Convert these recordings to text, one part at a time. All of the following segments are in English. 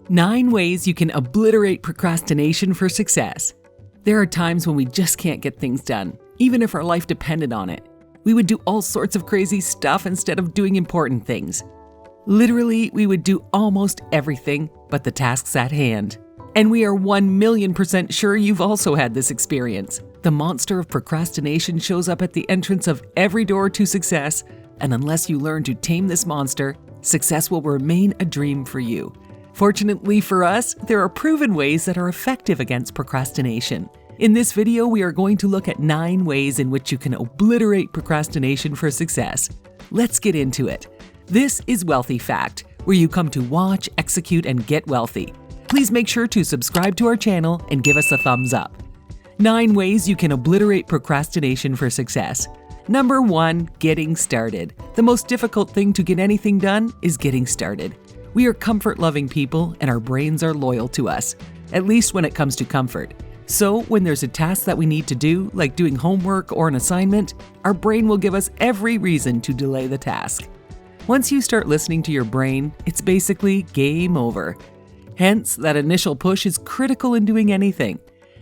9 ways you can obliterate procrastination for success. There are times when we just can't get things done, even if our life depended on it. We would do all sorts of crazy stuff instead of doing important things. Literally, we would do almost everything but the tasks at hand. And we are 1,000,000% sure you've also had this experience. The monster of procrastination shows up at the entrance of every door to success, and unless you learn to tame this monster, success will remain a dream for you. Fortunately for us, there are proven ways that are effective against procrastination. In this video, we are going to look at 9 ways in which you can obliterate procrastination for success. Let's get into it. This is Wealthy Fact, where you come to watch, execute, and get wealthy. Please make sure to subscribe to our channel and give us a thumbs up. 9 ways you can obliterate procrastination for success. Number 1, getting started. The most difficult thing to get anything done is getting started. We are comfort-loving people, and our brains are loyal to us, at least when it comes to comfort. So, when there's a task that we need to do, like doing homework or an assignment, our brain will give us every reason to delay the task. Once you start listening to your brain, it's basically game over. Hence, that initial push is critical in doing anything.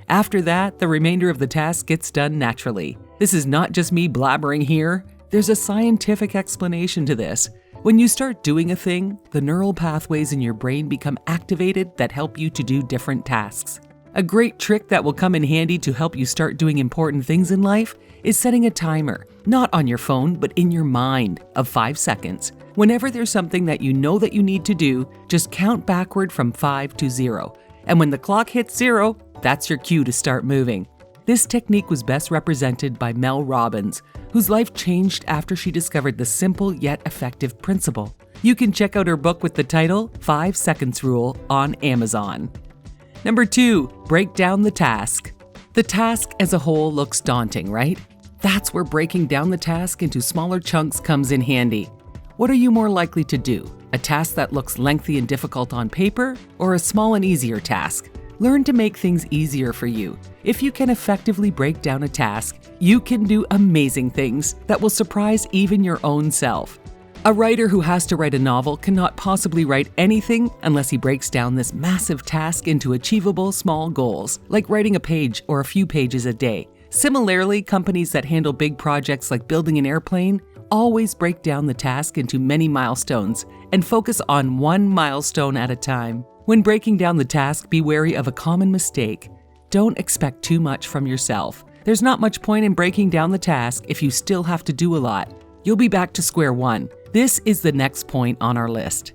After that, the remainder of the task gets done naturally. This is not just me blabbering here. There's a scientific explanation to this. When you start doing a thing, the neural pathways in your brain become activated that help you to do different tasks. A great trick that will come in handy to help you start doing important things in life is setting a timer, not on your phone, but in your mind, of 5 seconds. Whenever there's something that you know that you need to do, just count backward from 5 to 0. And when the clock hits 0, that's your cue to start moving. This technique was best represented by Mel Robbins, whose life changed after she discovered the simple yet effective principle. You can check out her book with the title 5 Seconds Rule on Amazon. Number 2, break down the task. The task as a whole looks daunting, right? That's where breaking down the task into smaller chunks comes in handy. What are you more likely to do? A task that looks lengthy and difficult on paper, or a small and easier task? Learn to make things easier for you. If you can effectively break down a task, you can do amazing things that will surprise even your own self. A writer who has to write a novel cannot possibly write anything unless he breaks down this massive task into achievable small goals, like writing a page or a few pages a day. Similarly, companies that handle big projects like building an airplane always break down the task into many milestones and focus on one milestone at a time. When breaking down the task, be wary of a common mistake. Don't expect too much from yourself. There's not much point in breaking down the task if you still have to do a lot. You'll be back to square one. This is the next point on our list.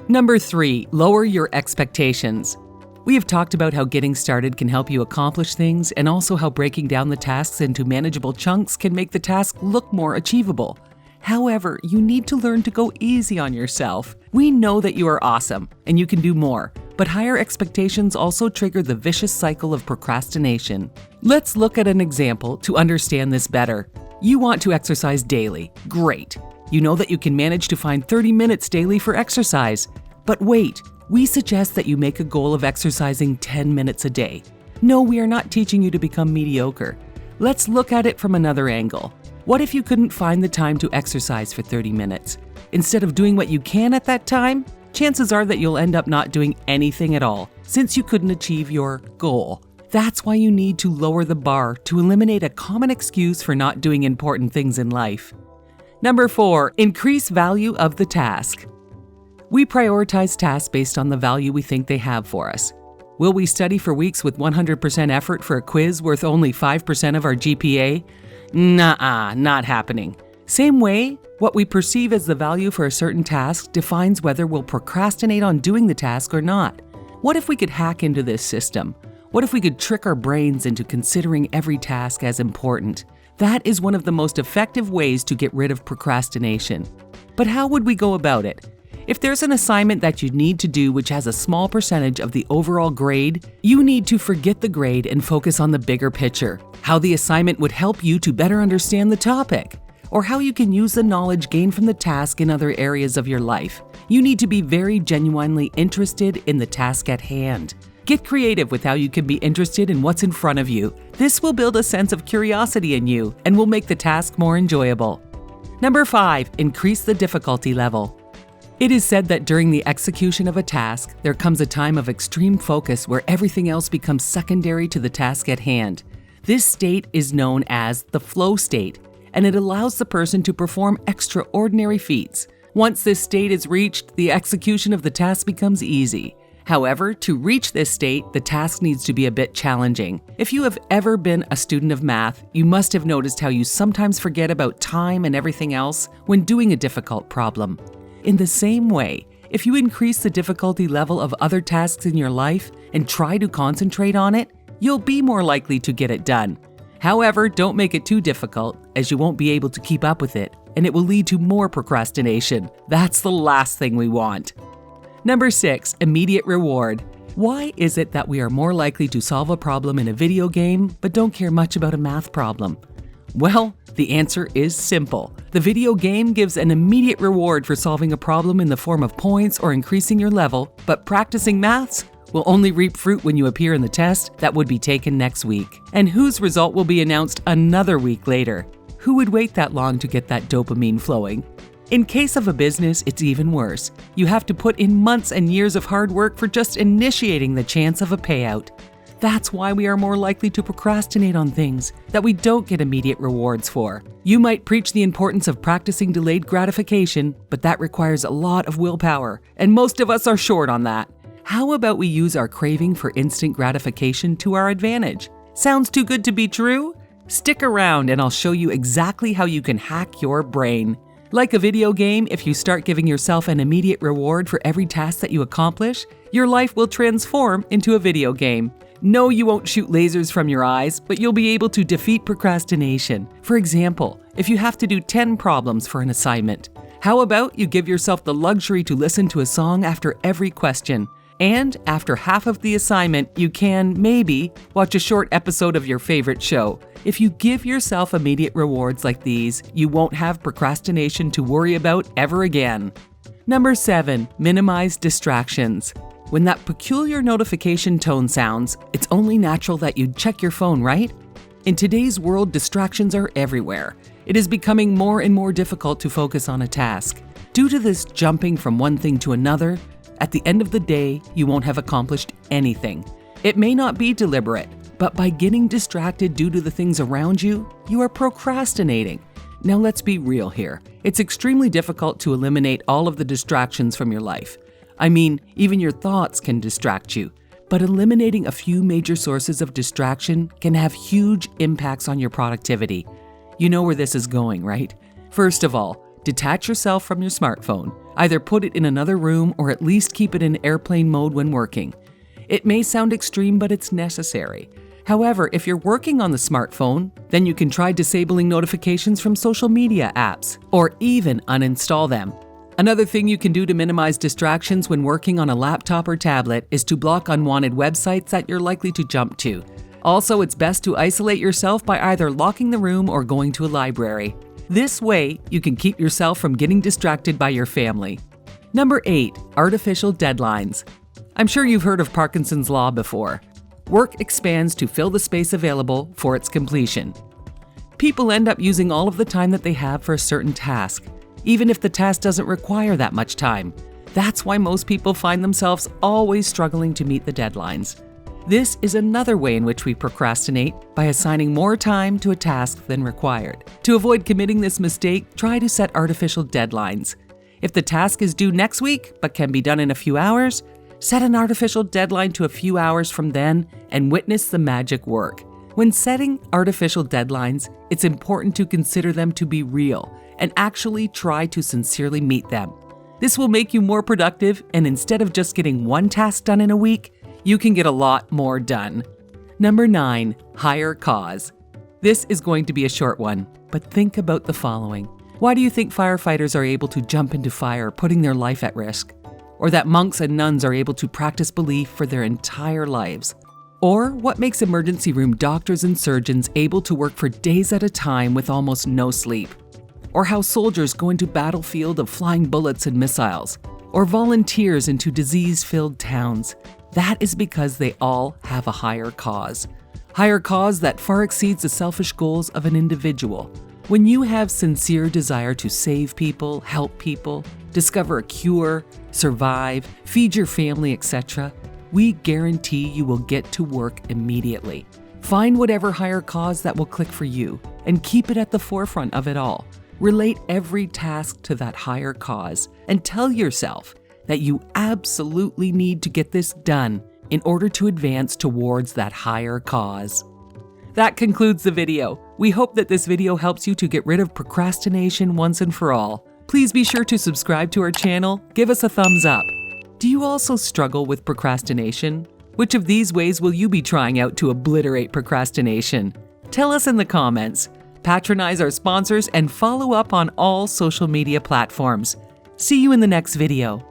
Number 3, lower your expectations. We have talked about how getting started can help you accomplish things, and also how breaking down the tasks into manageable chunks can make the task look more achievable. However, you need to learn to go easy on yourself. We know that you are awesome and you can do more, but higher expectations also trigger the vicious cycle of procrastination. Let's look at an example to understand this better. You want to exercise daily. Great. You know that you can manage to find 30 minutes daily for exercise. But wait, we suggest that you make a goal of exercising 10 minutes a day. No, we are not teaching you to become mediocre. Let's look at it from another angle. What if you couldn't find the time to exercise for 30 minutes? Instead of doing what you can at that time, chances are that you'll end up not doing anything at all, since you couldn't achieve your goal. That's why you need to lower the bar to eliminate a common excuse for not doing important things in life. Number 4, increase value of the task. We prioritize tasks based on the value we think they have for us. Will we study for weeks with 100% effort for a quiz worth only 5% of our GPA? Nuh-uh, not happening. Same way, what we perceive as the value for a certain task defines whether we'll procrastinate on doing the task or not. What if we could hack into this system? What if we could trick our brains into considering every task as important? That is one of the most effective ways to get rid of procrastination. But how would we go about it? If there's an assignment that you need to do which has a small percentage of the overall grade, you need to forget the grade and focus on the bigger picture, how the assignment would help you to better understand the topic, or how you can use the knowledge gained from the task in other areas of your life. You need to be very genuinely interested in the task at hand. Get creative with how you can be interested in what's in front of you. This will build a sense of curiosity in you and will make the task more enjoyable. Number 5, increase the difficulty level. It is said that during the execution of a task, there comes a time of extreme focus where everything else becomes secondary to the task at hand. This state is known as the flow state, and it allows the person to perform extraordinary feats. Once this state is reached, the execution of the task becomes easy. However, to reach this state, the task needs to be a bit challenging. If you have ever been a student of math, you must have noticed how you sometimes forget about time and everything else when doing a difficult problem. In the same way, if you increase the difficulty level of other tasks in your life and try to concentrate on it, you'll be more likely to get it done. However, don't make it too difficult, as you won't be able to keep up with it, and it will lead to more procrastination. That's the last thing we want. Number 6, immediate reward. Why is it that we are more likely to solve a problem in a video game but don't care much about a math problem? Well, the answer is simple. The video game gives an immediate reward for solving a problem in the form of points or increasing your level, but practicing maths will only reap fruit when you appear in the test that would be taken next week, and whose result will be announced another week later. Who would wait that long to get that dopamine flowing? In case of a business, it's even worse. You have to put in months and years of hard work for just initiating the chance of a payout. That's why we are more likely to procrastinate on things that we don't get immediate rewards for. You might preach the importance of practicing delayed gratification, but that requires a lot of willpower, and most of us are short on that. How about we use our craving for instant gratification to our advantage? Sounds too good to be true? Stick around and I'll show you exactly how you can hack your brain. Like a video game, if you start giving yourself an immediate reward for every task that you accomplish, your life will transform into a video game. No, you won't shoot lasers from your eyes, but you'll be able to defeat procrastination. For example, if you have to do 10 problems for an assignment, how about you give yourself the luxury to listen to a song after every question? And after half of the assignment, you can, maybe, watch a short episode of your favorite show. If you give yourself immediate rewards like these, you won't have procrastination to worry about ever again. Number 7, minimize distractions. When that peculiar notification tone sounds, it's only natural that you'd check your phone, right? In today's world, distractions are everywhere. It is becoming more and more difficult to focus on a task. Due to this jumping from one thing to another, at the end of the day, you won't have accomplished anything. It may not be deliberate, but by getting distracted due to the things around you, you are procrastinating. Now let's be real here. It's extremely difficult to eliminate all of the distractions from your life. I mean, even your thoughts can distract you. But eliminating a few major sources of distraction can have huge impacts on your productivity. You know where this is going, right? First of all, detach yourself from your smartphone. Either put it in another room or at least keep it in airplane mode when working. It may sound extreme, but it's necessary. However, if you're working on the smartphone, then you can try disabling notifications from social media apps, or even uninstall them. Another thing you can do to minimize distractions when working on a laptop or tablet is to block unwanted websites that you're likely to jump to. Also, it's best to isolate yourself by either locking the room or going to a library. This way, you can keep yourself from getting distracted by your family. Number 8, artificial deadlines. I'm sure you've heard of Parkinson's Law before. Work expands to fill the space available for its completion. People end up using all of the time that they have for a certain task, even if the task doesn't require that much time. That's why most people find themselves always struggling to meet the deadlines. This is another way in which we procrastinate by assigning more time to a task than required. To avoid committing this mistake, try to set artificial deadlines. If the task is due next week but can be done in a few hours, set an artificial deadline to a few hours from then and witness the magic work. When setting artificial deadlines, it's important to consider them to be real and actually try to sincerely meet them. This will make you more productive, and instead of just getting one task done in a week, you can get a lot more done. Number 9, higher cause. This is going to be a short one, but think about the following. Why do you think firefighters are able to jump into fire, putting their life at risk? Or that monks and nuns are able to practice belief for their entire lives? Or what makes emergency room doctors and surgeons able to work for days at a time with almost no sleep? Or how soldiers go into battlefield of flying bullets and missiles? Or volunteers into disease-filled towns? That is because they all have a higher cause. Higher cause that far exceeds the selfish goals of an individual. When you have sincere desire to save people, help people, discover a cure, survive, feed your family, etc., we guarantee you will get to work immediately. Find whatever higher cause that will click for you and keep it at the forefront of it all. Relate every task to that higher cause and tell yourself that you absolutely need to get this done in order to advance towards that higher cause. That concludes the video. We hope that this video helps you to get rid of procrastination once and for all. Please be sure to subscribe to our channel, give us a thumbs up. Do you also struggle with procrastination? Which of these ways will you be trying out to obliterate procrastination? Tell us in the comments. Patronize our sponsors and follow up on all social media platforms. See you in the next video.